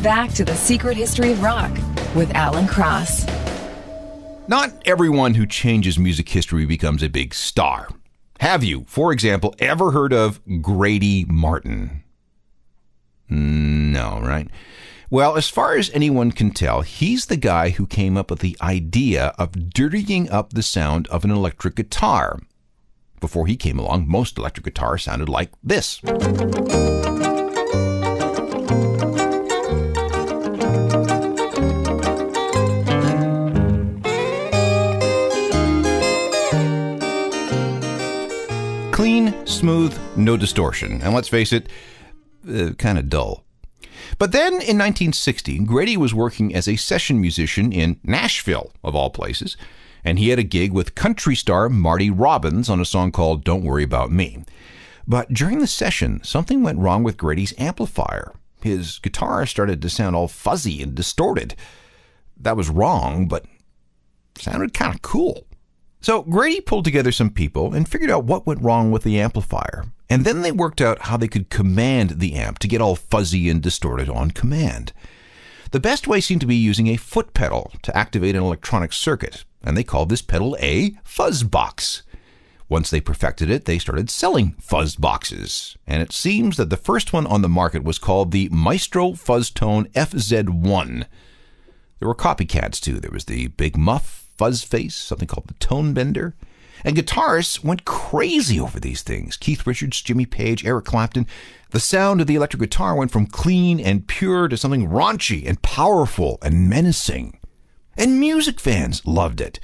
back to The Secret History of Rock with Alan Cross. Not everyone who changes music history becomes a big star. Have you, for example, ever heard of Grady Martin? No, right? Well, as far as anyone can tell, he's the guy who came up with the idea of dirtying up the sound of an electric guitar. Before he came along, most electric guitars sounded like this. Clean, smooth, no distortion. And let's face it, kind of dull. But then in 1960, Grady was working as a session musician in Nashville, of all places, and he had a gig with country star Marty Robbins on a song called Don't Worry About Me. But during the session, something went wrong with Grady's amplifier. His guitar started to sound all fuzzy and distorted. That was wrong, but sounded kind of cool. So Grady pulled together some people and figured out what went wrong with the amplifier. And then they worked out how they could command the amp to get all fuzzy and distorted on command. The best way seemed to be using a foot pedal to activate an electronic circuit, and they called this pedal a fuzz box. Once they perfected it, they started selling fuzz boxes, and it seems that the first one on the market was called the Maestro Fuzztone FZ1. There were copycats too. There was the Big Muff Fuzz Face, something called the Tone Bender. And guitarists went crazy over these things. Keith Richards, Jimmy Page, Eric Clapton. The sound of the electric guitar went from clean and pure to something raunchy and powerful and menacing. And music fans loved it.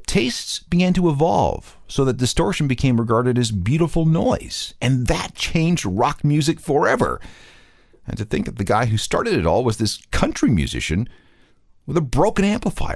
Tastes began to evolve so that distortion became regarded as beautiful noise. And that changed rock music forever. And to think that the guy who started it all was this country musician with a broken amplifier.